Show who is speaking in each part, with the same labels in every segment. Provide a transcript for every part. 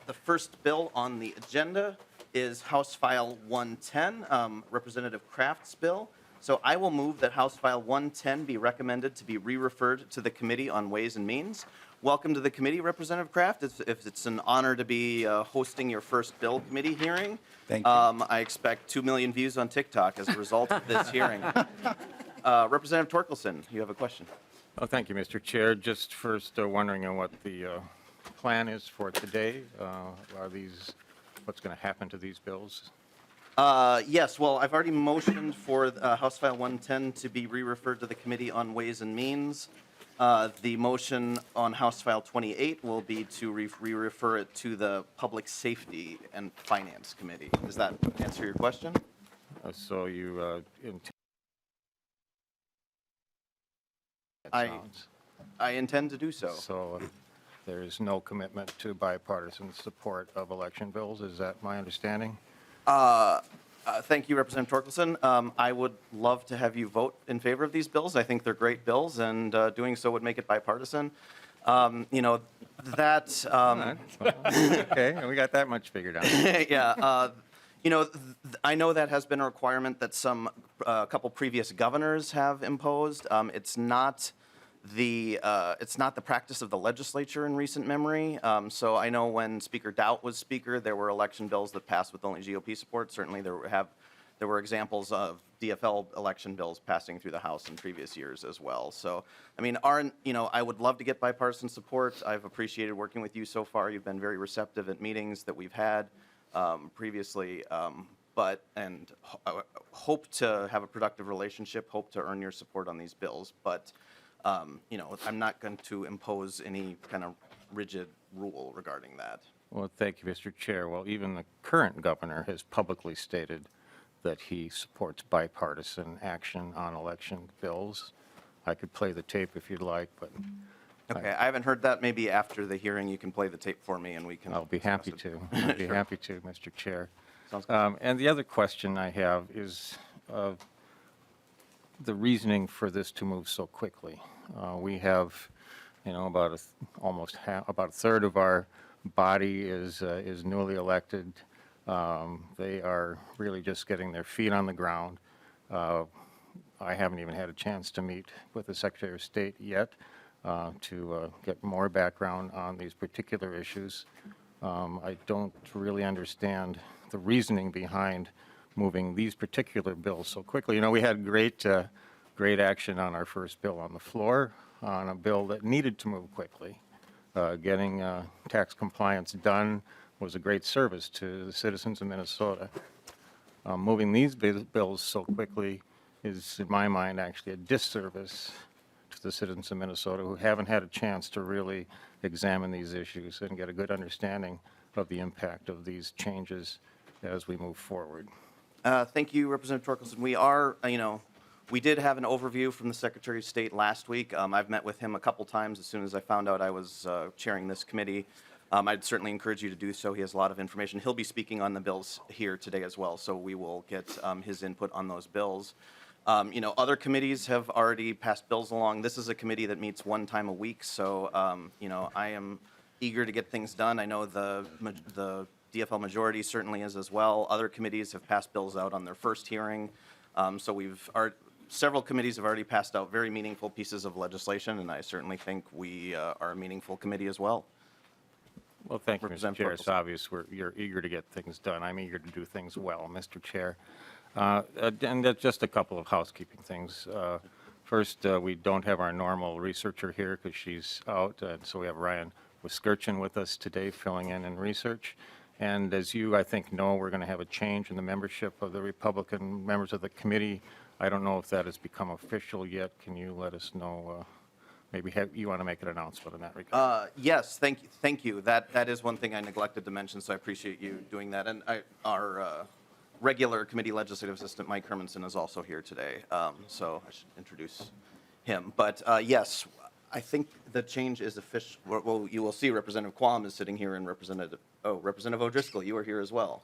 Speaker 1: The first bill on the agenda is House File 110, Representative Kraft's bill. So I will move that House File 110 be recommended to be re-referred to the Committee on Ways and Means. Welcome to the committee, Representative Kraft. It's an honor to be hosting your first bill committee hearing.
Speaker 2: Thank you.
Speaker 1: I expect 2 million views on TikTok as a result of this hearing. Representative Torkelson, you have a question.
Speaker 3: Oh, thank you, Mr. Chair. Just first wondering on what the plan is for today. What's going to happen to these bills?
Speaker 1: Yes, well, I've already motioned for House File 110 to be re-referred to the Committee on Ways and Means. The motion on House File 28 will be to re-refer it to the Public Safety and Finance Committee. Does that answer your question?
Speaker 3: So you intend...
Speaker 1: I intend to do so.
Speaker 3: So there is no commitment to bipartisan support of election bills. Is that my understanding?
Speaker 1: Thank you, Representative Torkelson. I would love to have you vote in favor of these bills. I think they're great bills, and doing so would make it bipartisan. That...
Speaker 3: Okay, we got that much figured out.
Speaker 1: Yeah. I know that has been a requirement that a couple previous governors have imposed. It's not the practice of the legislature in recent memory. So I know when Speaker Doubt was Speaker, there were election bills that passed with only GOP support. Certainly there were examples of DFL election bills passing through the House in previous years as well. So, I mean, I would love to get bipartisan support. I've appreciated working with you so far. You've been very receptive at meetings that we've had previously, and hope to have a productive relationship, hope to earn your support on these bills. But I'm not going to impose any kind of rigid rule regarding that.
Speaker 3: Well, thank you, Mr. Chair. Well, even the current governor has publicly stated that he supports bipartisan action on election bills. I could play the tape if you'd like, but...
Speaker 1: Okay, I haven't heard that. Maybe after the hearing you can play the tape for me and we can...
Speaker 3: I'll be happy to. I'll be happy to, Mr. Chair.
Speaker 1: Sounds good.
Speaker 3: And the other question I have is the reasoning for this to move so quickly. We have, about a third of our body is newly elected. They are really just getting their feet on the ground. I haven't even had a chance to meet with the Secretary of State yet to get more background on these particular issues. I don't really understand the reasoning behind moving these particular bills so quickly. We had great action on our first bill on the floor, on a bill that needed to move quickly. Getting tax compliance done was a great service to the citizens of Minnesota. Moving these bills so quickly is, in my mind, actually a disservice to the citizens of Minnesota who haven't had a chance to really examine these issues and get a good understanding of the impact of these changes as we move forward.
Speaker 1: Thank you, Representative Torkelson. We did have an overview from the Secretary of State last week. I've met with him a couple times as soon as I found out I was chairing this committee. I'd certainly encourage you to do so. He has a lot of information. He'll be speaking on the bills here today as well, so we will get his input on those bills. Other committees have already passed bills along. This is a committee that meets one time a week, so, I am eager to get things done. I know the DFL majority certainly is as well. Other committees have passed bills out on their first hearing. Several committees have already passed out very meaningful pieces of legislation, and I certainly think we are a meaningful committee as well.
Speaker 3: Well, thank you, Mr. Chair. It's obvious you're eager to get things done. I'm eager to do things well, Mr. Chair. And just a couple of housekeeping things. First, we don't have our normal researcher here because she's out, so we have Ryan Wiskirchen with us today filling in research. And as you, I think, know, we're going to have a change in the membership of the Republican members of the committee. I don't know if that has become official yet. Can you let us know? Maybe you want to make an announcement in that regard.
Speaker 1: Yes, thank you. That is one thing I neglected to mention, so I appreciate you doing that. And our regular committee legislative assistant, Mike Hermanson, is also here today, so I should introduce him. But yes, I think the change is official. Well, you will see Representative Quam is sitting here, and Representative O'Driscoll, you are here as well.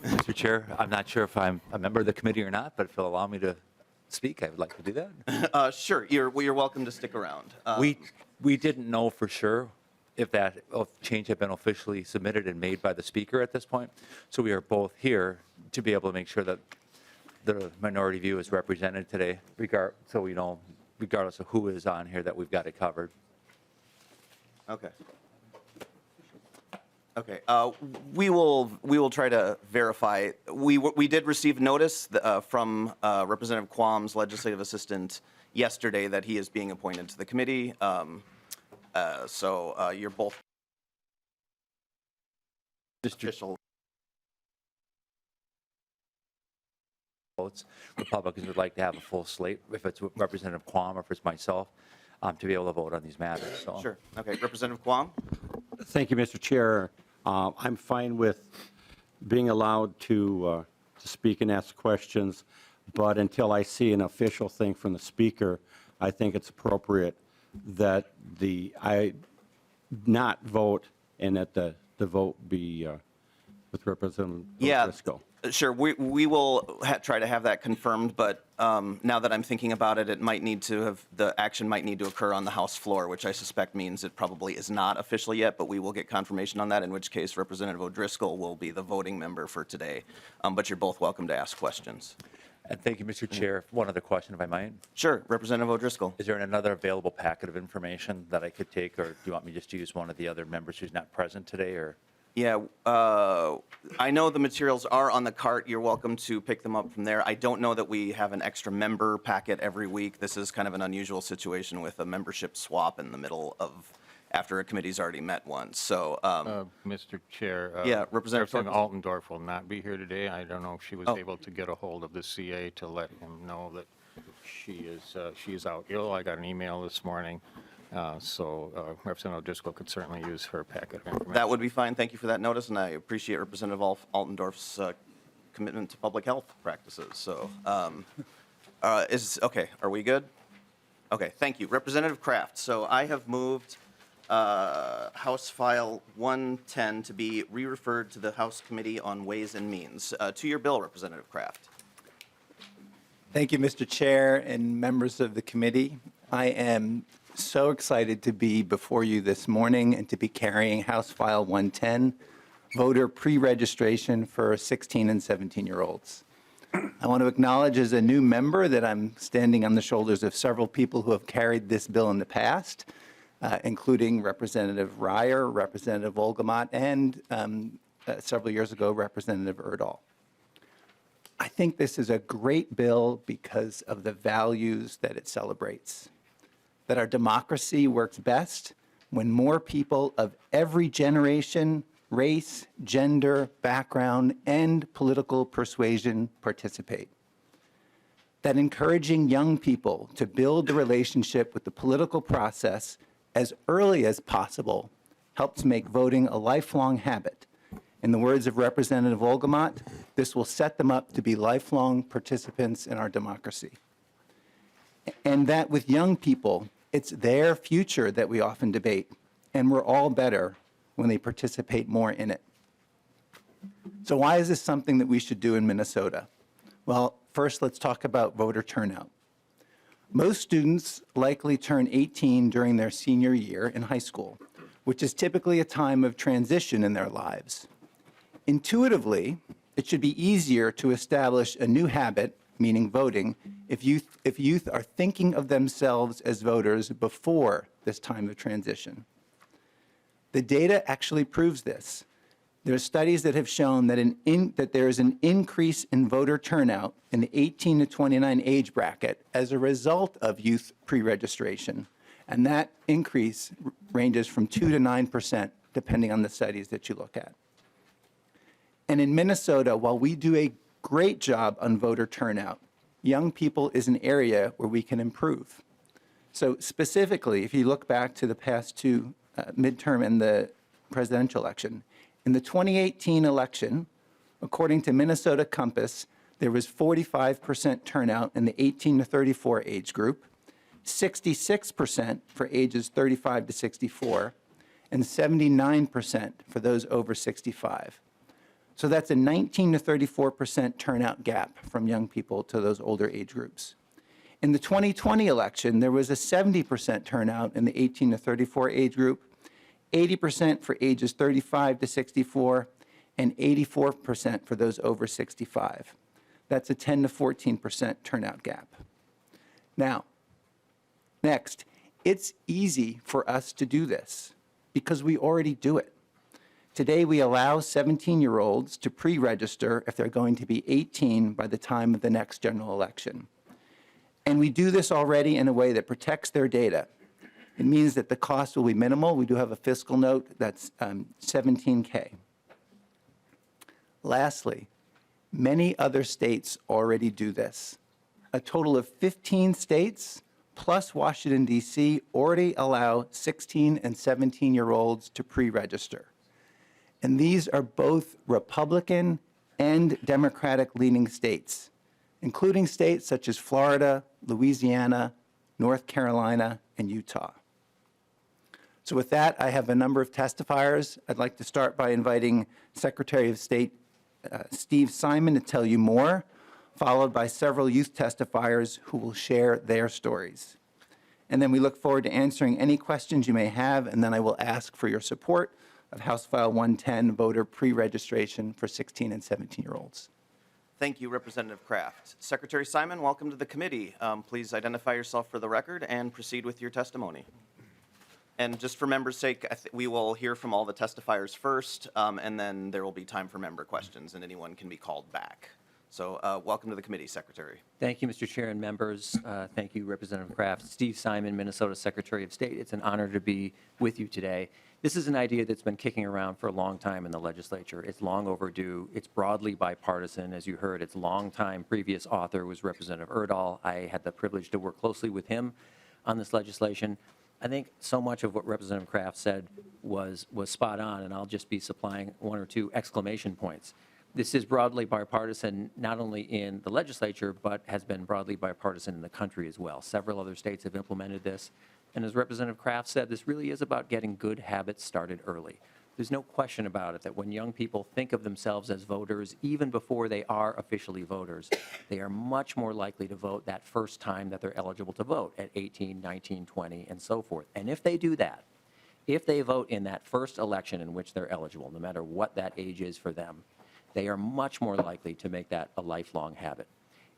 Speaker 2: Mr. Chair, I'm not sure if I'm a member of the committee or not, but if you'll allow me to speak, I would like to do that.
Speaker 1: Sure, you're welcome to stick around.
Speaker 2: We didn't know for sure if that change had been officially submitted and made by the speaker at this point. So we are both here to be able to make sure that the minority view is represented today, so we know, regardless of who is on here, that we've got it covered.
Speaker 1: Okay. Okay. We will try to verify. We did receive notice from Representative Quam's legislative assistant yesterday that he is being appointed to the committee. So you're both official.
Speaker 2: Votes. Republicans would like to have a full slate, if it's Representative Quam or if it's myself, to be able to vote on these matters. So.
Speaker 1: Sure. Okay. Representative Quam?
Speaker 4: Thank you, Mr. Chair. I'm fine with being allowed to speak and ask questions, but until I see an official thing from the speaker, I think it's appropriate that I not vote and that the vote be with Representative Driscoll.
Speaker 1: Sure. We will try to have that confirmed, but now that I'm thinking about it, the action might need to occur on the House floor, which I suspect means it probably is not official yet, but we will get confirmation on that, in which case Representative O'Driscoll will be the voting member for today. But you're both welcome to ask questions.
Speaker 2: And thank you, Mr. Chair. One other question, if I might.
Speaker 1: Sure. Representative O'Driscoll.
Speaker 2: Is there another available packet of information that I could take, or do you want me just to use one of the other members who's not present today, or?
Speaker 1: Yeah, I know the materials are on the cart. You're welcome to pick them up from there. I don't know that we have an extra member packet every week. This is kind of an unusual situation with a membership swap in the middle of after a committee's already met once. So,
Speaker 3: Mr. Chair.
Speaker 1: Yeah, Representative
Speaker 3: Altendorf will not be here today. I don't know if she was able to get a hold of the CA to let him know that she is out ill. I got an email this morning. So Representative Driscoll could certainly use her packet of information.
Speaker 1: that would be fine. Thank you for that notice, and I appreciate Representative Altendorf's commitment to public health practices. So, okay, are we good? Okay, thank you. Representative Kraft. So I have moved House File 110 to be re-referred to the House Committee on Ways and Means. To your bill, Representative Kraft.
Speaker 5: Thank you, Mr. Chair and members of the committee. I am so excited to be before you this morning and to be carrying House File 110, voter pre-registration for 16 and 17-year-olds. I want to acknowledge as a new member that I'm standing on the shoulders of several people who have carried this bill in the past, including Representative Ryer, Representative Olgamott, and several years ago, Representative Erdahl. I think this is a great bill because of the values that it celebrates. That our democracy works best when more people of every generation, race, gender, background, and political persuasion participate. That encouraging young people to build the relationship with the political process as early as possible helps make voting a lifelong habit. In the words of Representative Olgamott, this will set them up to be lifelong participants in our democracy. And that with young people, it's their future that we often debate, and we're all better when they participate more in it. So why is this something that we should do in Minnesota? Well, first let's talk about voter turnout. Most students likely turn 18 during their senior year in high school, which is typically a time of transition in their lives. Intuitively, it should be easier to establish a new habit, meaning voting, if youth are thinking of themselves as voters before this time of transition. The data actually proves this. There are studies that have shown that there is an increase in voter turnout in the 18 to 29 age bracket as a result of youth pre-registration. And that increase ranges from 2 to 9%, depending on the studies that you look at. And in Minnesota, while we do a great job on voter turnout, young people is an area where we can improve. So specifically, if you look back to the past two midterm and the presidential election, in the 2018 election, according to Minnesota Compass, there was 45% turnout in the 18 to 34 age group, 66% for ages 35 to 64, and 79% for those over 65. So that's a 19 to 34% turnout gap from young people to those older age groups. In the 2020 election, there was a 70% turnout in the 18 to 34 age group 80% for ages 35 to 64, and 84% for those over 65. That's a 10 to 14% turnout gap. Now, next, it's easy for us to do this because we already do it. Today, we allow 17-year-olds to pre-register if they're going to be 18 by the time of the next general election. And we do this already in a way that protects their data. It means that the cost will be minimal. We do have a fiscal note that's $17K. Lastly, many other states already do this. A total of 15 states plus Washington, D.C. already allow 16 and 17-year-olds to pre-register. And these are both Republican and Democratic-leaning states, including states such as Florida, Louisiana, North Carolina, and Utah. So with that, I have a number of testifiers. I'd like to start by inviting Secretary of State Steve Simon to tell you more, followed by several youth testifiers who will share their stories. And then we look forward to answering any questions you may have, and then I will ask for your support of House File 110, voter pre-registration for 16 and 17-year-olds.
Speaker 1: Thank you, Representative Kraft. Secretary Simon, welcome to the committee. Please identify yourself for the record and proceed with your testimony. And just for members' sake, we will hear from all the testifiers first, and then there will be time for member questions, and anyone can be called back. So welcome to the committee, Secretary.
Speaker 6: Thank you, Mr. Chair and members. Thank you, Representative Kraft. Steve Simon, Minnesota Secretary of State. It's an honor to be with you today. This is an idea that's been kicking around for a long time in the legislature. It's long overdue. It's broadly bipartisan. As you heard, its longtime previous author was Representative Erdahl. I had the privilege to work closely with him on this legislation. I think so much of what Representative Kraft said was spot on, and I'll just be supplying one or two exclamation points. This is broadly bipartisan, not only in the legislature, but has been broadly bipartisan in the country as well. Several other states have implemented this. And as Representative Kraft said, this really is about getting good habits started early. There's no question about it that when young people think of themselves as voters, even before they are officially voters, they are much more likely to vote that first time that they're eligible to vote at 18, 19, 20, and so forth. And if they do that, if they vote in that first election in which they're eligible, no matter what that age is for them, they are much more likely to make that a lifelong habit.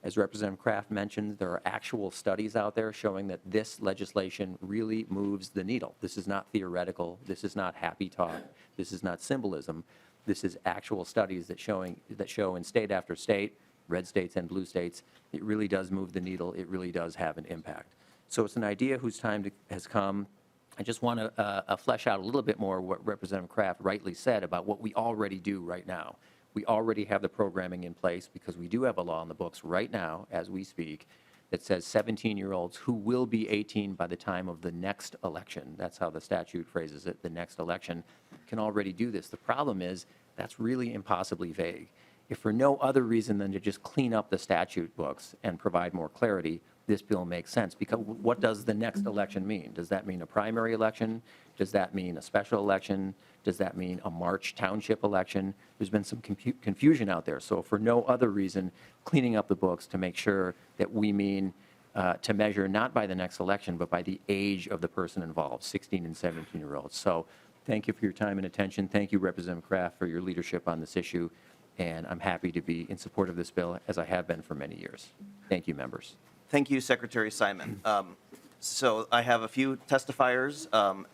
Speaker 6: As Representative Kraft mentioned, there are actual studies out there showing that this legislation really moves the needle. This is not theoretical. This is not happy talk. This is not symbolism. This is actual studies that show in state after state, red states and blue states, it really does move the needle. It really does have an impact. So it's an idea whose time has come. I just want to flesh out a little bit more what Representative Kraft rightly said about what we already do right now. We already have the programming in place because we do have a law on the books right now as we speak that says 17-year-olds who will be 18 by the time of the next election, that's how the statute phrases it, the next election, can already do this. The problem is that's really impossibly vague. If for no other reason than to just clean up the statute books and provide more clarity, this bill makes sense. Because what does the next election mean? Does that mean a primary election? Does that mean a special election? Does that mean a March township election? There's been some confusion out there. So for no other reason, cleaning up the books to make sure that we mean to measure not by the next election, but by the age of the person involved, 16 and 17-year-olds. So thank you for your time and attention. Thank you, Representative Kraft, for your leadership on this issue. And I'm happy to be in support of this bill, as I have been for many years. Thank you, members.
Speaker 1: Thank you, Secretary Simon. So I have a few testifiers.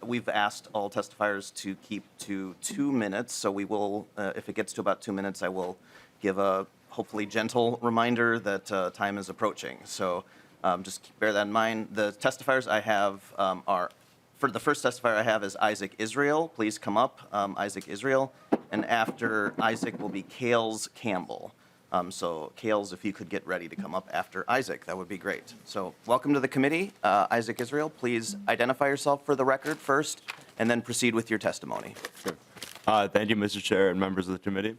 Speaker 1: We've asked all testifiers to keep to 2 minutes. So we will, if it gets to about 2 minutes, I will give a hopefully gentle reminder that time is approaching. So just bear that in mind. The testifiers I have are, for the first testifier I have is Isaac Israel. Please come up, Isaac Israel. And after Isaac will be Kales Campbell. So Kales, if you could get ready to come up after Isaac, that would be great. So welcome to the committee. Isaac Israel, please identify yourself for the record first, and then proceed with your testimony.
Speaker 7: Sure. Thank you, Mr. Chair and members of the committee.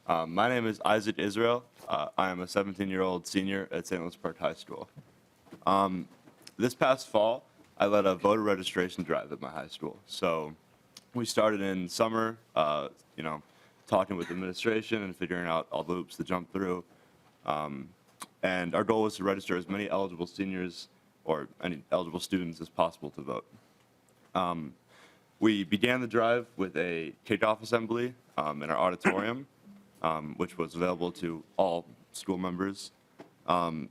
Speaker 7: My name is Isaac Israel. I am a 17-year-old senior at St. Louis Park High School. This past fall, I led a voter registration drive at my high school. So we started in summer, talking with administration and figuring out all the hoops to jump through. And our goal was to register as many eligible seniors or any eligible students as possible to vote. We began the drive with a kickoff assembly in our auditorium, which was available to all school members. And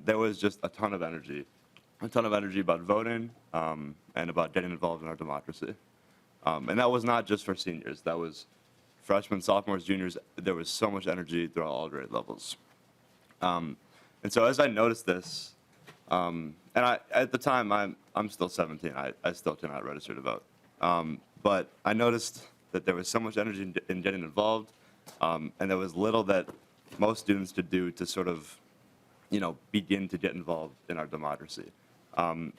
Speaker 7: there was just a ton of energy about voting and about getting involved in our democracy. And that was not just for seniors. That was freshmen, sophomores, juniors. There was so much energy throughout all grade levels. And so as I noticed this, and at the time, I'm still 17. I still cannot register to vote. But I noticed that there was so much energy in getting involved, and there was little that most students could do to sort of, begin to get involved in our democracy.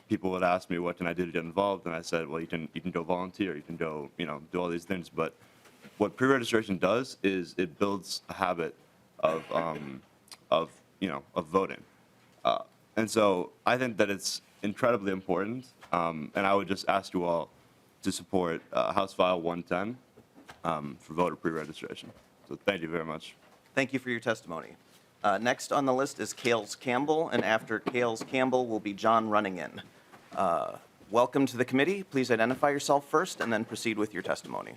Speaker 7: People would ask me, what can I do to get involved? And I said, well, you can go volunteer, you can go, do all these things. But what pre-registration does is it builds a habit of voting. And so I think that it's incredibly important, and I would just ask you all to support House File 110 for voter pre-registration. So thank you very much.
Speaker 1: Thank you for your testimony. Next on the list is Kales Campbell, and after Kales Campbell will be John Runningen. Welcome to the committee. Please identify yourself first and then proceed with your testimony.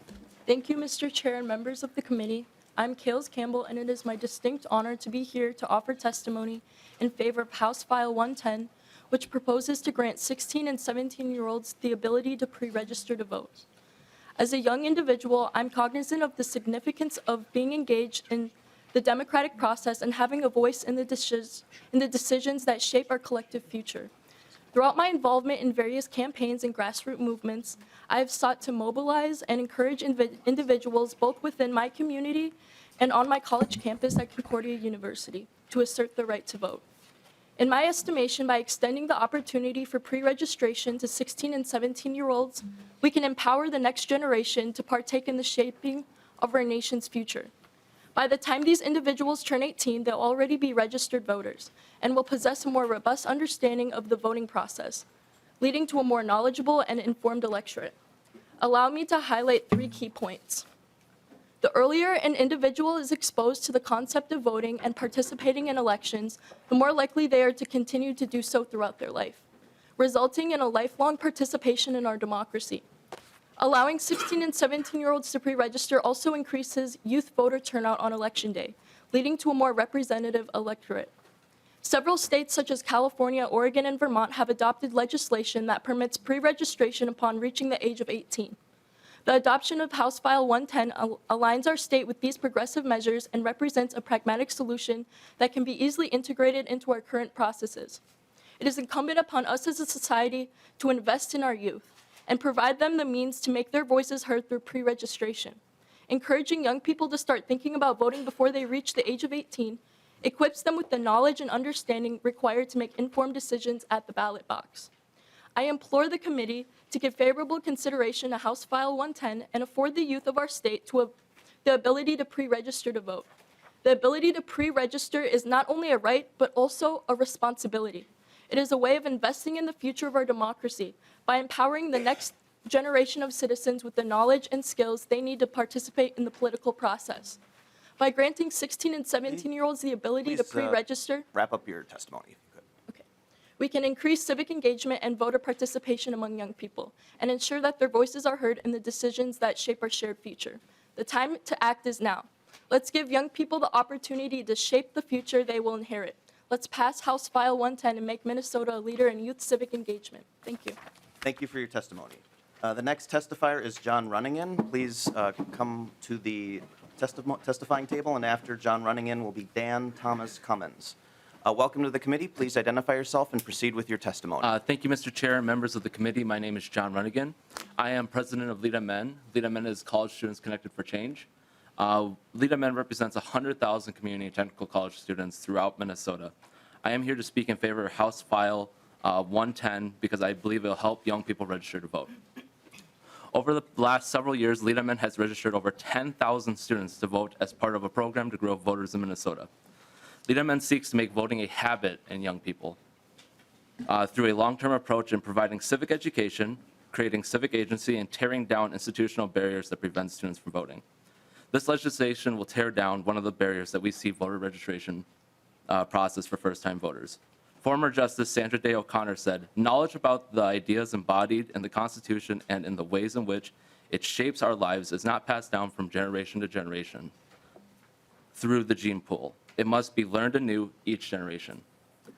Speaker 8: Thank you, Mr. Chair and members of the committee. I'm Kales Campbell, and it is my distinct honor to be here to offer testimony in favor of House File 110, which proposes to grant 16 and 17-year-olds the ability to pre-register to vote. As a young individual, I'm cognizant of the significance of being engaged in the democratic process and having a voice in the decisions that shape our collective future. Throughout my involvement in various campaigns and grassroots movements, I have sought to mobilize and encourage individuals both within my community and on my college campus at Concordia University to assert the right to vote. In my estimation, by extending the opportunity for pre-registration to 16 and 17-year-olds, we can empower the next generation to partake in the shaping of our nation's future. By the time these individuals turn 18, they'll already be registered voters and will possess a more robust understanding of the voting process, leading to a more knowledgeable and informed electorate. Allow me to highlight 3 key points. The earlier an individual is exposed to the concept of voting and participating in elections, the more likely they are to continue to do so throughout their life, resulting in a lifelong participation in our democracy. Allowing 16 and 17-year-olds to pre-register also increases youth voter turnout on Election Day, leading to a more representative electorate. Several states such as California, Oregon, and Vermont have adopted legislation that permits pre-registration upon reaching the age of 18. The adoption of House File 110 aligns our state with these progressive measures and represents a pragmatic solution that can be easily integrated into our current processes. It is incumbent upon us as a society to invest in our youth and provide them the means to make their voices heard through pre-registration. Encouraging young people to start thinking about voting before they reach the age of 18 equips them with the knowledge and understanding required to make informed decisions at the ballot box. I implore the committee to give favorable consideration to House File 110 and afford the youth of our state the ability to pre-register to vote. The ability to pre-register is not only a right, but also a responsibility. It is a way of investing in the future of our democracy by empowering the next generation of citizens with the knowledge and skills they need to participate in the political process. By granting 16 and 17-year-olds the ability to pre-register,
Speaker 1: Wrap up your testimony, if you could.
Speaker 8: okay, we can increase civic engagement and voter participation among young people and ensure that their voices are heard in the decisions that shape our shared future. The time to act is now. Let's give young people the opportunity to shape the future they will inherit. Let's pass House File 110 and make Minnesota a leader in youth civic engagement. Thank you.
Speaker 1: Thank you for your testimony. The next testifier is John Runningen. Please come to the testifying table, and after John Runningen will be Dan Thomas Cummins. Welcome to the committee. Please identify yourself and proceed with your testimony.
Speaker 9: Thank you, Mr. Chair and members of the committee. My name is John Runningen. I am president of Lead Men. Lead Men is College Students Connected for Change. Lead Men represents 100,000 community and technical college students throughout Minnesota. I am here to speak in favor of House File 110 because I believe it will help young people register to vote. Over the last several years, Lead Men has registered over 10,000 students to vote as part of a program to grow voters in Minnesota. Lead Men seeks to make voting a habit in young people through a long-term approach in providing civic education, creating civic agency, and tearing down institutional barriers that prevent students from voting. This legislation will tear down one of the barriers that we see voter registration process for first-time voters. Former Justice Sandra Day O'Connor said, "Knowledge about the ideas embodied in the Constitution and in the ways in which it shapes our lives is not passed down from generation to generation through the gene pool. It must be learned anew each generation."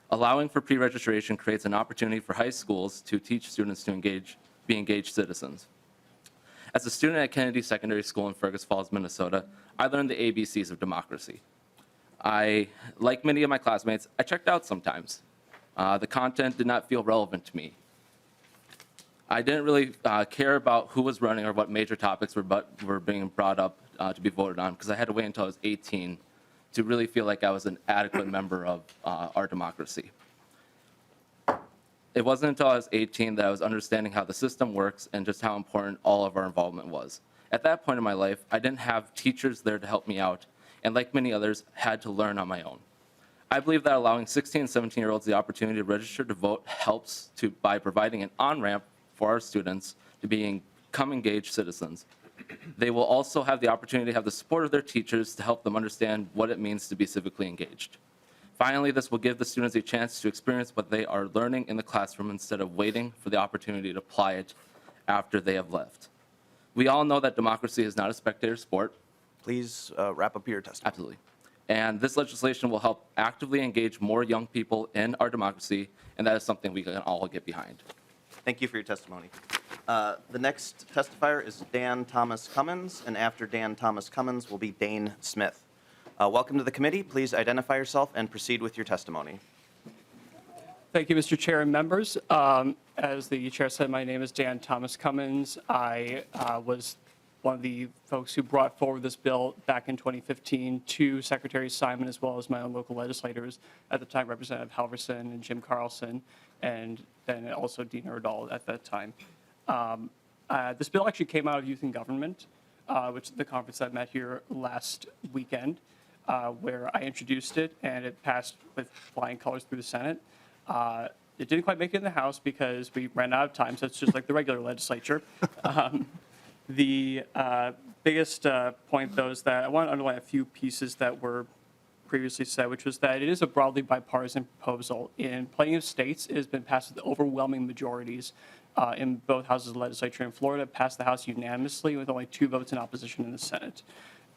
Speaker 9: Allowing for pre-registration creates an opportunity for high schools to teach students to be engaged citizens. As a student at Kennedy Secondary School in Fergus Falls, Minnesota, I learned the ABCs of democracy. Like many of my classmates, I checked out sometimes. The content did not feel relevant to me. I didn't really care about who was running or what major topics were being brought up to be voted on, because I had to wait until I was 18 to really feel like I was an adequate member of our democracy. It wasn't until I was 18 that I was understanding how the system works and just how important all of our involvement was. At that point in my life, I didn't have teachers there to help me out, and like many others, had to learn on my own. I believe that allowing 16 and 17-year-olds the opportunity to register to vote helps by providing an on-ramp for our students to become engaged citizens. They will also have the opportunity to have the support of their teachers to help them understand what it means to be civically engaged. Finally, this will give the students a chance to experience what they are learning in the classroom instead of waiting for the opportunity to apply it after they have left. We all know that democracy is not a spectator sport.
Speaker 1: Please wrap up your testimony.
Speaker 9: Absolutely. And this legislation will help actively engage more young people in our democracy, and that is something we can all get behind.
Speaker 1: Thank you for your testimony. The next testifier is Dan Thomas Cummins, and after Dan Thomas Cummins will be Dane Smith. Welcome to the committee. Please identify yourself and proceed with your testimony.
Speaker 10: Thank you, Mr. Chair and members. As the chair said, my name is Dan Thomas Cummins. I was one of the folks who brought forward this bill back in 2015 to Secretary Simon, as well as my own local legislators, at the time Representative Halverson and Jim Carlson, and then also Dean Erdahl at that time. This bill actually came out of Youth in Government, which is the conference I met here last weekend, where I introduced it, and it passed with flying colors through the Senate. It didn't quite make it in the House because we ran out of time, so it's just like the regular legislature. The biggest point, though, is that I want to underline a few pieces that were previously said, which was that it is a broadly bipartisan proposal. In plenty of states, it has been passed with overwhelming majorities in both houses of the legislature. In Florida, it passed the House unanimously with only 2 votes in opposition in the Senate.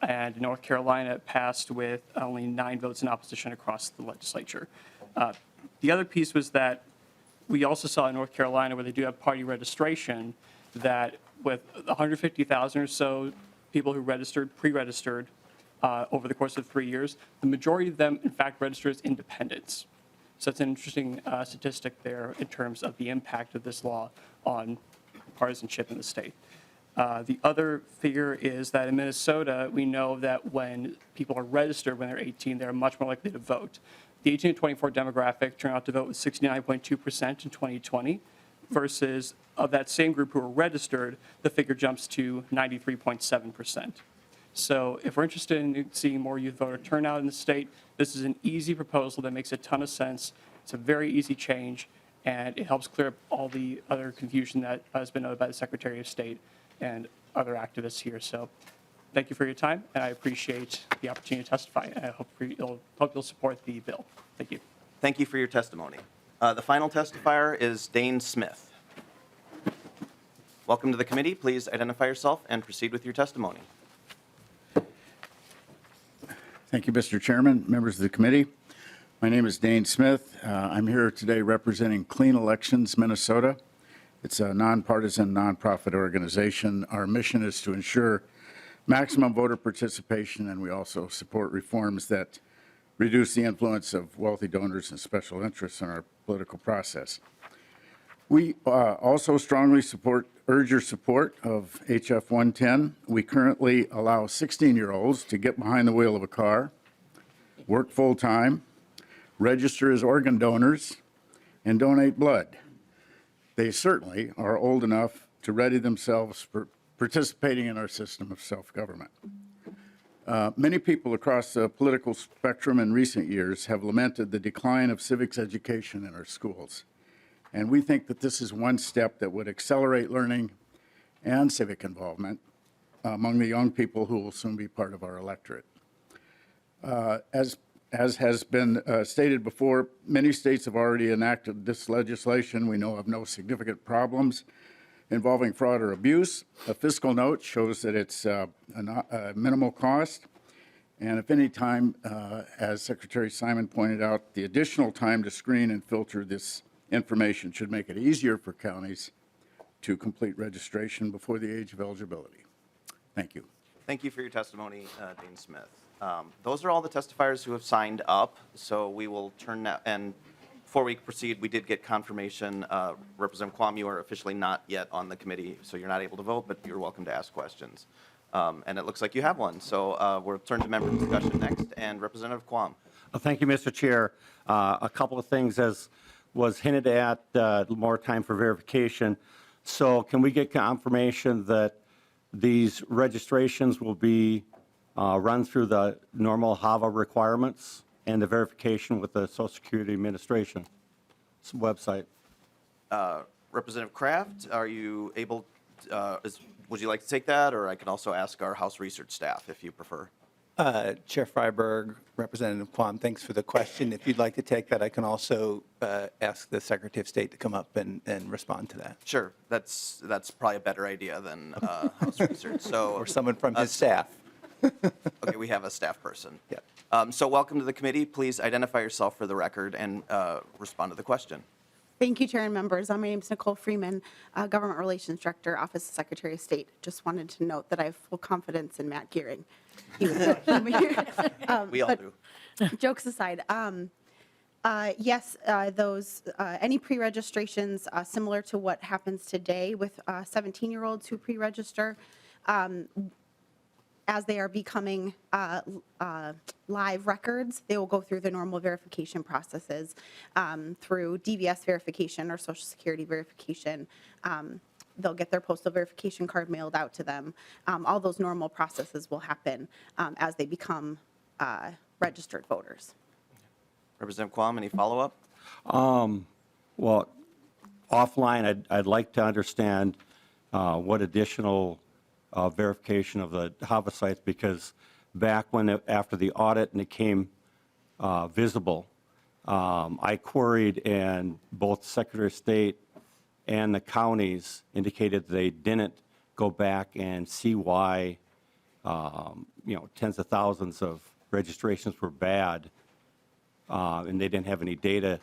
Speaker 10: And in North Carolina, it passed with only 9 votes in opposition across the legislature. The other piece was that we also saw in North Carolina, where they do have party registration, that with 150,000 or so people who registered, pre-registered over the course of 3 years, the majority of them, in fact, registered as independents. So that's an interesting statistic there in terms of the impact of this law on partisanship in the state. The other figure is that in Minnesota, we know that when people are registered when they're 18, they're much more likely to vote. The 18 to 24 demographic turnout to vote was 69.2% in 2020, versus of that same group who were registered, the figure jumps to 93.7%. So if we're interested in seeing more youth voter turnout in the state, this is an easy proposal that makes a ton of sense. It's a very easy change, and it helps clear up all the other confusion that has been noted by the Secretary of State and other activists here. So thank you for your time, and I appreciate the opportunity to testify. And I hope you'll support the bill. Thank you.
Speaker 1: Thank you for your testimony. The final testifier is Dane Smith. Welcome to the committee. Please identify yourself and proceed with your testimony.
Speaker 11: Thank you, Mr. Chairman, members of the committee. My name is Dane Smith. I'm here today representing Clean Elections Minnesota. It's a nonpartisan, nonprofit organization. Our mission is to ensure maximum voter participation, and we also support reforms that reduce the influence of wealthy donors and special interests in our political process. We also strongly urge your support of HF 110. We currently allow 16-year-olds to get behind the wheel of a car, work full-time, register as organ donors, and donate blood. They certainly are old enough to ready themselves for participating in our system of self-government. Many people across the political spectrum in recent years have lamented the decline of civics education in our schools. And we think that this is one step that would accelerate learning and civic involvement among the young people who will soon be part of our electorate. As As has been stated before, many states have already enacted this legislation. We know of no significant problems involving fraud or abuse. A fiscal note shows that it's a minimal cost. And if any time, as Secretary Simon pointed out, the additional time to screen and filter this information should make it easier for counties to complete registration before the age of eligibility. Thank you.
Speaker 1: Thank you for your testimony, Dean Smith. Those are all the testifiers who have signed up, so we will turn now, and before we proceed, we did get confirmation, Representative Quam, you are officially not yet on the committee, so you're not able to vote, but you're welcome to ask questions. And it looks like you have one, so we'll turn to member discussion next, and Representative Quam.
Speaker 4: Thank you, Mr. Chair. A couple of things, as was hinted at, more time for verification. So can we get confirmation that these registrations will be run through the normal HAVA requirements and the verification with the Social Security Administration website?
Speaker 1: Representative Kraft, are you able, would you like to take that, or I can also ask our House research staff if you prefer?
Speaker 5: Chair Freiberg, Representative Quam, thanks for the question. If you'd like to take that, I can also ask the Secretary of State to come up and respond to that.
Speaker 1: Sure, that's probably a better idea than House research. So,
Speaker 5: Or someone from his staff.
Speaker 1: okay, we have a staff person.
Speaker 5: Yeah.
Speaker 1: So welcome to the committee. Please identify yourself for the record and respond to the question.
Speaker 12: Thank you, Chair and members. My name is Nicole Freeman, Government Relations Director, Office of Secretary of State. Just wanted to note that I have full confidence in Matt Gearing. He was
Speaker 1: We all do.
Speaker 12: Jokes aside, yes, those any pre-registrations similar to what happens today with 17-year-olds who pre-register, as they are becoming live records, they will go through the normal verification processes through DVS verification or Social Security verification. They'll get their postal verification card mailed out to them. All those normal processes will happen as they become registered voters.
Speaker 1: Representative Quam, any follow-up?
Speaker 4: Well, offline, I'd like to understand what additional verification of the HAVA sites, because back when, after the audit and it came visible, I queried, and both Secretary of State and the counties indicated they didn't go back and see why, tens of thousands of registrations were bad, and they didn't have any data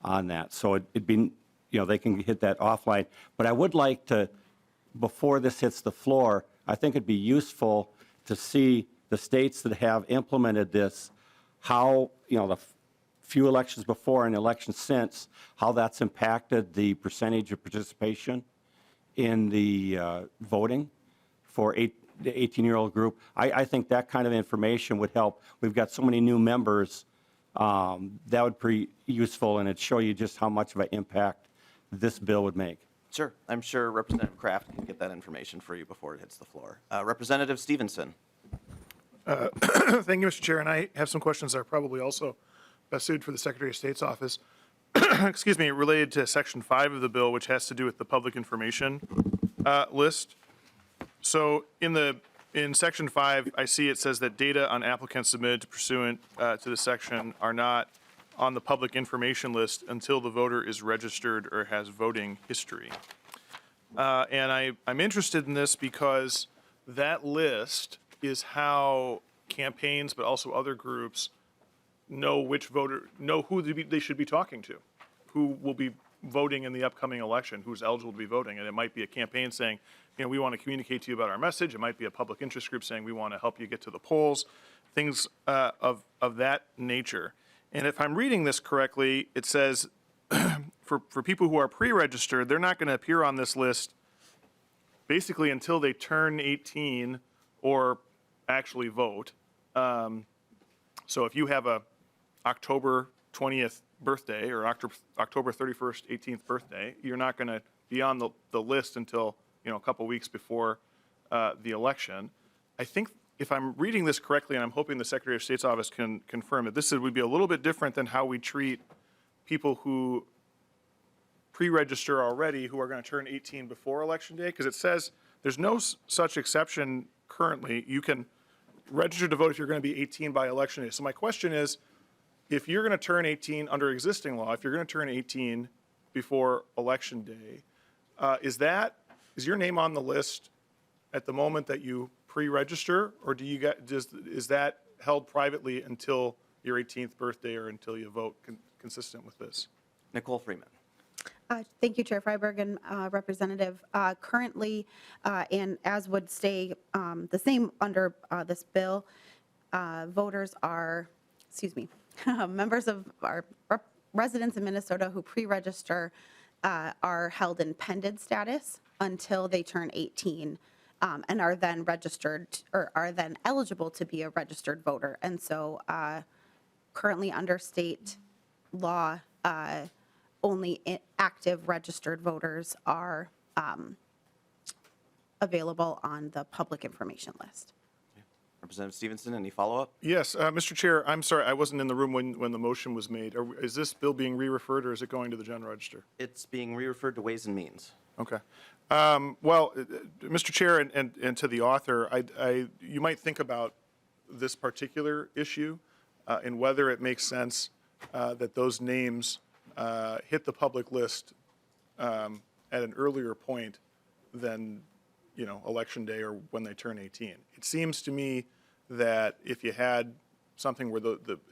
Speaker 4: on that. So it'd be, they can hit that offline. But I would like to, before this hits the floor, I think it'd be useful to see the states that have implemented this, how, the few elections before and elections since, how that's impacted the percentage of participation in the voting for the 18-year-old group. I think that kind of information would help. We've got so many new members. That would be useful, and it'd show you just how much of an impact this bill would make.
Speaker 1: Sure. I'm sure Representative Kraft can get that information for you before it hits the floor. Representative Stevenson.
Speaker 13: Thank you, Mr. Chair. And I have some questions that are probably also best suited for the Secretary of State's office. Excuse me, related to Section 5 of the bill, which has to do with the public information list. So in Section 5, I see it says that data on applicants submitted pursuant to the section are not on the public information list until the voter is registered or has voting history. And I'm interested in this because that list is how campaigns, but also other groups, know who they should be talking to, who will be voting in the upcoming election, who's eligible to be voting. And it might be a campaign saying, we want to communicate to you about our message. It might be a public interest group saying, we want to help you get to the polls, things of that nature. And if I'm reading this correctly, it says for people who are pre-registered, they're not going to appear on this list basically until they turn 18 or actually vote. So if you have a October 20th birthday or October 31st, 18th birthday, you're not going to be on the list until a couple weeks before the election. I think if I'm reading this correctly, and I'm hoping the Secretary of State's office can confirm it, this would be a little bit different than how we treat people who pre-register already who are going to turn 18 before Election Day, because it says there's no such exception currently. You can register to vote if you're going to be 18 by Election Day. So my question is, if you're going to turn 18 under existing law, if you're going to turn 18 before Election Day, is your name on the list at the moment that you pre-register, or is that held privately until your 18th birthday or until you vote consistent with this?
Speaker 1: Nicole Freeman.
Speaker 12: Thank you, Chair Freiberg and Representative. Currently, and as would stay the same under this bill, voters are, members of our residents in Minnesota who pre-register are held in pended status until they turn 18 and are then registered or are then eligible to be a registered voter. And so currently under state law, only active registered voters are available on the public information list.
Speaker 1: Representative Stevenson, any follow-up?
Speaker 13: Yes, Mr. Chair, I'm sorry, I wasn't in the room when the motion was made. Is this bill being re-referred, or is it going to the general register?
Speaker 1: It's being re-referred to Ways and Means.
Speaker 13: Okay. Well, Mr. Chair and to the author, you might think about this particular issue and whether it makes sense that those names hit the public list at an earlier point than, Election Day or when they turn 18. It seems to me that if you had something where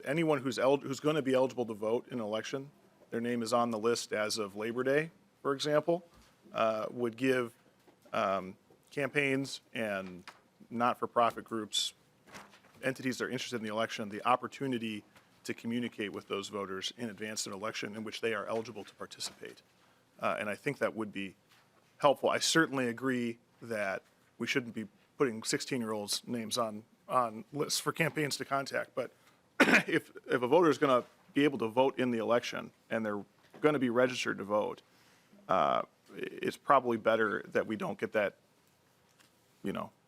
Speaker 13: anyone who's going to be eligible to vote in an election, their name is on the list as of Labor Day, for example, would give campaigns and not-for-profit groups, entities that are interested in the election, the opportunity to communicate with those voters in advance of an election in which they are eligible to participate. And I think that would be helpful. I certainly agree that we shouldn't be putting 16-year-olds' names on lists for campaigns to contact. But if a voter is going to be able to vote in the election and they're going to be registered to vote, it's probably better that we don't get that,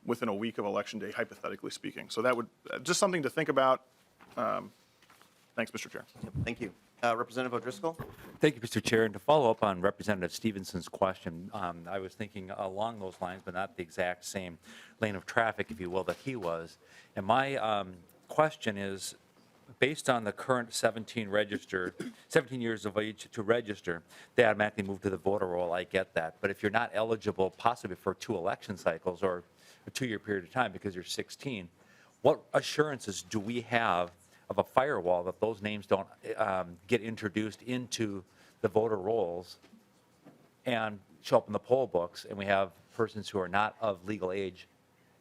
Speaker 13: within a week of Election Day, hypothetically speaking. So that would just something to think about. Thanks, Mr. Chair.
Speaker 1: Thank you. Representative O'Driscoll?
Speaker 2: Thank you, Mr. Chair. And to follow up on Representative Stevenson's question, I was thinking along those lines, but not the exact same lane of traffic, if you will, that he was. And my question is, based on the current 17 years of age to register, they automatically move to the voter roll. I get that. But if you're not eligible possibly for 2 election cycles or a 2-year period of time because you're 16, what assurances do we have of a firewall that those names don't get introduced into the voter rolls and show up in the poll books, and we have persons who are not of legal age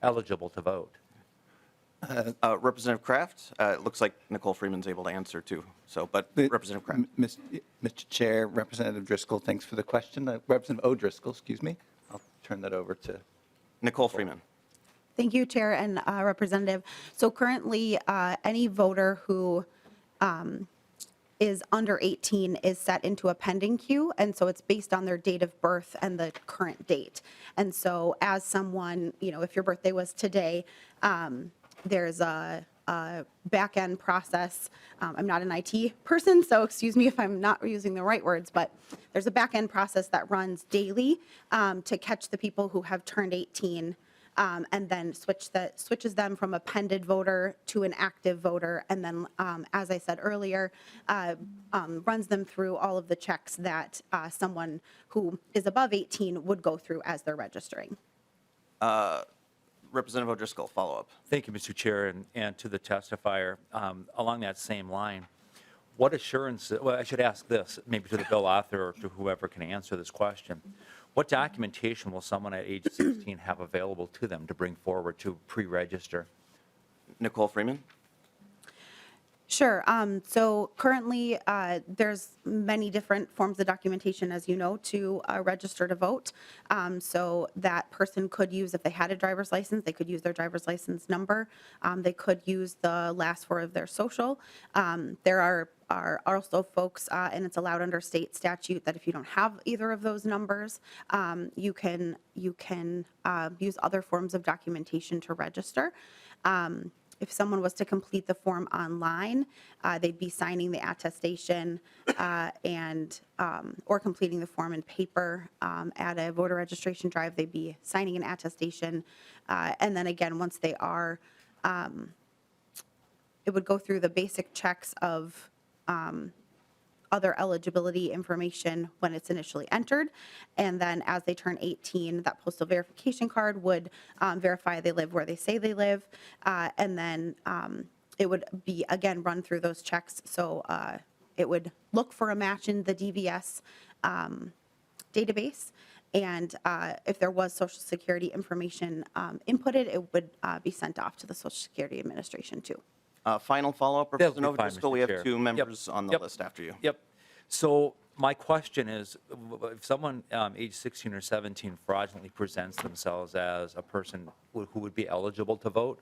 Speaker 2: eligible to vote?
Speaker 1: Representative Kraft? It looks like Nicole Freeman's able to answer too. So, but Representative Kraft.
Speaker 5: Mr. Chair, Representative Driscoll, thanks for the question. Representative O'Driscoll, excuse me. I'll turn that over to
Speaker 1: Nicole Freeman.
Speaker 12: Thank you, Chair and Representative. So currently, any voter who is under 18 is set into a pending queue, and so it's based on their date of birth and the current date. And so as someone, if your birthday was today, there's a back-end process. I'm not an IT person, so excuse me if I'm not using the right words, but there's a back-end process that runs daily to catch the people who have turned 18 and then switches them from a pended voter to an active voter, and then, as I said earlier, runs them through all of the checks that someone who is above 18 would go through as they're registering.
Speaker 1: Representative O'Driscoll, follow-up.
Speaker 2: Thank you, Mr. Chair, and to the testifier. Along that same line, what assurance, well, I should ask this, maybe to the bill author or to whoever can answer this question. What documentation will someone at age 16 have available to them to bring forward to pre-register?
Speaker 1: Nicole Freeman?
Speaker 12: Sure. So currently, there's many different forms of documentation, as you know, to register to vote. So that person could use, if they had a driver's license, they could use their driver's license number. They could use the last 4 of their social. There are also folks, and it's allowed under state statute, that if you don't have either of those numbers, you can use other forms of documentation to register. If someone was to complete the form online, they'd be signing the attestation or completing the form in paper at a voter registration drive. They'd be signing an attestation. And then again, once they are, it would go through the basic checks of other eligibility information when it's initially entered. And then as they turn 18, that postal verification card would verify they live where they say they live. And then it would be, again, run through those checks. So it would look for a match in the DVS database. And if there was Social Security information inputted, it would be sent off to the Social Security Administration too.
Speaker 1: Final follow-up,
Speaker 2: That'll be
Speaker 1: Representative
Speaker 2: fine,
Speaker 1: Driscoll.
Speaker 2: Mr.
Speaker 1: We have
Speaker 2: Chair.
Speaker 1: two members on the
Speaker 2: Yep.
Speaker 1: list after you.
Speaker 2: Yep. So my question is, if someone age 16 or 17 fraudulently presents themselves as a person who would be eligible to vote,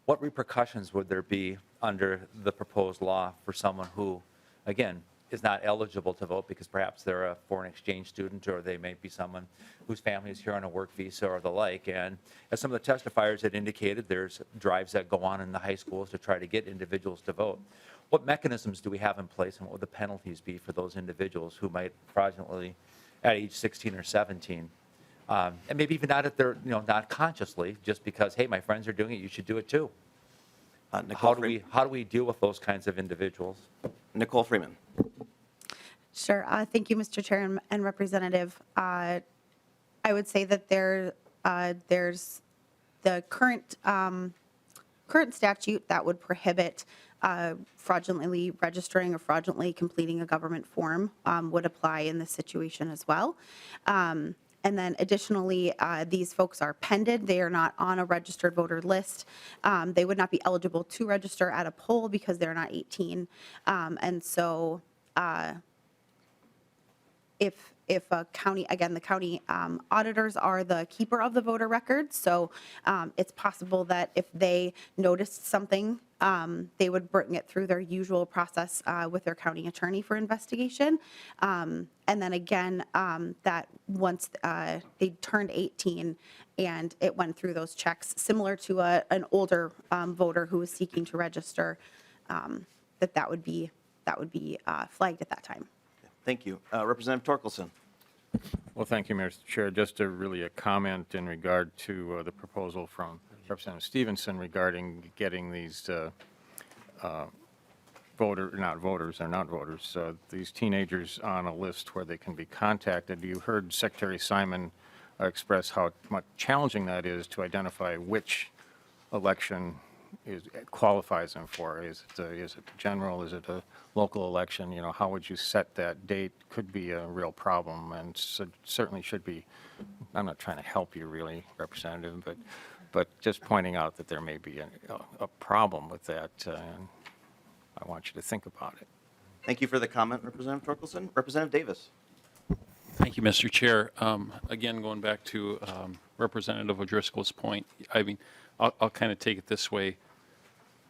Speaker 2: what repercussions would there be under the proposed law for someone who, again, is not eligible to vote because perhaps they're a foreign exchange student or they may be someone whose family is here on a work visa or the like? And as some of the testifiers had indicated, there's drives that go on in the high schools to try to get individuals to vote. What mechanisms do we have in place, and what would the penalties be for those individuals who might fraudulently, at age 16 or 17, and maybe even not at their, not consciously, just because, hey, my friends are doing it, you should do it too? How do we deal with those kinds of individuals?
Speaker 1: Nicole Freeman.
Speaker 12: Sure. Thank you, Mr. Chair and Representative. I would say that there's the current statute that would prohibit fraudulently registering or fraudulently completing a government form would apply in this situation as well. And then additionally, these folks are pended. They are not on a registered voter list. They would not be eligible to register at a poll because they're not 18. And so if a county, again, the county auditors are the keeper of the voter records, so it's possible that if they noticed something, they would bring it through their usual process with their county attorney for investigation. And then again, that once they turned 18 and it went through those checks, similar to an older voter who was seeking to register, that would be flagged at that time.
Speaker 1: Thank you. Representative Torkelson.
Speaker 3: Well, thank you, Mr. Chair. Just a comment in regard to the proposal from Representative Stevenson regarding getting these these teenagers on a list where they can be contacted. You heard Secretary Simon express how much challenging that is to identify which election qualifies them for. Is it general? Is it a local election? How would you set that date? Could be a real problem, and certainly should be. I'm not trying to help you, really, Representative, but just pointing out that there may be a problem with that, and I want you to think about it.
Speaker 1: Thank you for the comment, Representative Torkelson. Representative Davis.
Speaker 14: Thank you, Mr. Chair. Again, going back to Representative O'Driscoll's point, I mean, I'll kind of take it this way.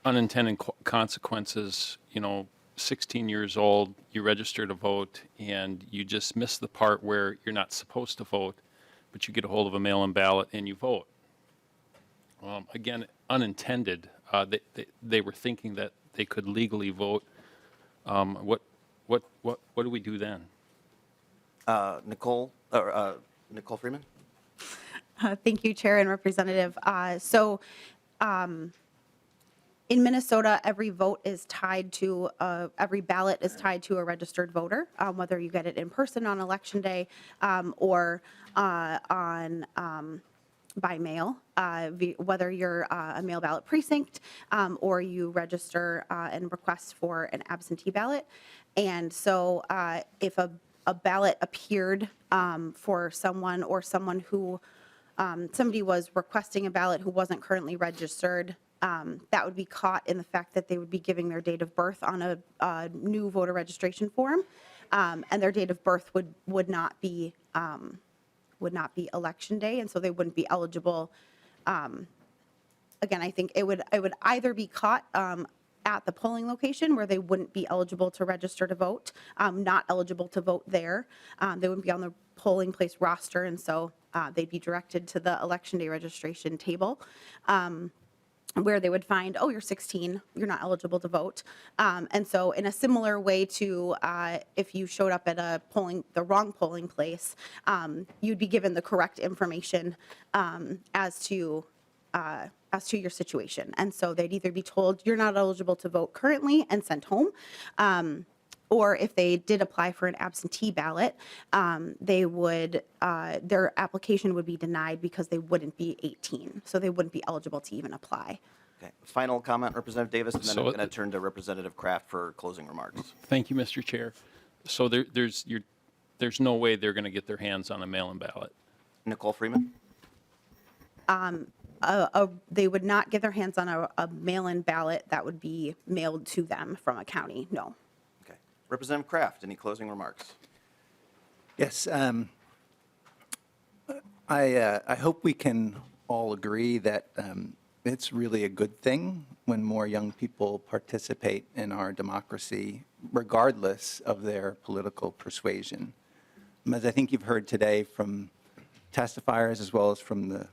Speaker 14: Unintended consequences, 16 years old, you register to vote, and you just miss the part where you're not supposed to vote, but you get a hold of a mail-in ballot and you vote. Again, unintended. They were thinking that they could legally vote. What do we do then?
Speaker 1: Nicole Freeman.
Speaker 12: Thank you, Chair and Representative. In Minnesota, every vote is tied to, every ballot is tied to a registered voter, whether you get it in person on Election Day or by mail, whether you're a mail ballot precinct or you register and request for an absentee ballot. And so if a ballot appeared for someone or someone who, somebody was requesting a ballot who wasn't currently registered, that would be caught in the fact that they would be giving their date of birth on a new voter registration form, and their date of birth would not be Election Day, and so they wouldn't be eligible. Again, I think it would either be caught at the polling location where they wouldn't be eligible to register to vote, not eligible to vote there. They wouldn't be on the polling place roster, and so they'd be directed to the Election Day registration table, where they would find, oh, you're 16, you're not eligible to vote. And so in a similar way to if you showed up at the wrong polling place, you'd be given the correct information as to your situation. And so they'd either be told you're not eligible to vote currently and sent home, or if they did apply for an absentee ballot, they would their application would be denied because they wouldn't be 18, so they wouldn't be eligible to even apply.
Speaker 1: Okay. Final comment, Representative Davis, and then I'm
Speaker 14: So-
Speaker 1: going to turn to Representative Kraft for closing remarks.
Speaker 14: Thank you, Mr. Chair. So there's no way they're going to get their hands on a mail-in ballot.
Speaker 1: Nicole Freeman?
Speaker 12: They would not get their hands on a mail-in ballot that would be mailed to them from a county, no.
Speaker 1: Okay. Representative Kraft, any closing remarks?
Speaker 5: Yes. I hope we can all agree that it's really a good thing when more young people participate in our democracy, regardless of their political persuasion. As I think you've heard today from testifiers, as well as from the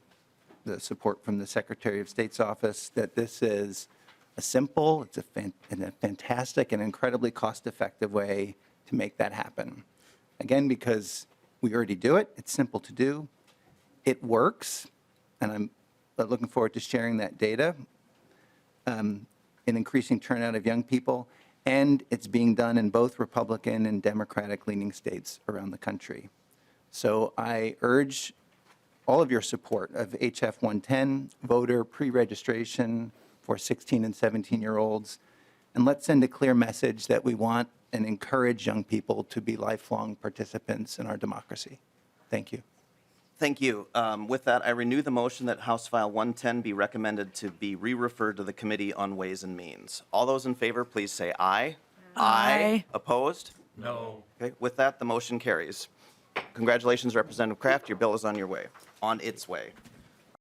Speaker 5: support from the Secretary of State's office, that this is a simple, it's a fantastic and incredibly cost-effective way to make that happen. Again, because we already do it, it's simple to do, it works, and I'm looking forward to sharing that data, an increasing turnout of young people, and it's being done in both Republican and Democratic-leaning states around the country. So I urge all of your support of HF 110, voter pre-registration for 16 and 17-year-olds, and let's send a clear message that we want and encourage young people to be lifelong participants in our democracy. Thank you.
Speaker 1: Thank you. With that, I renew the motion that House File 110 be recommended to be re-referred to the Committee on Ways and Means. All those in favor, please say aye. Aye. Opposed? No. Okay, with that, the motion carries. Congratulations, Representative Kraft. Your bill is on your way, on its way.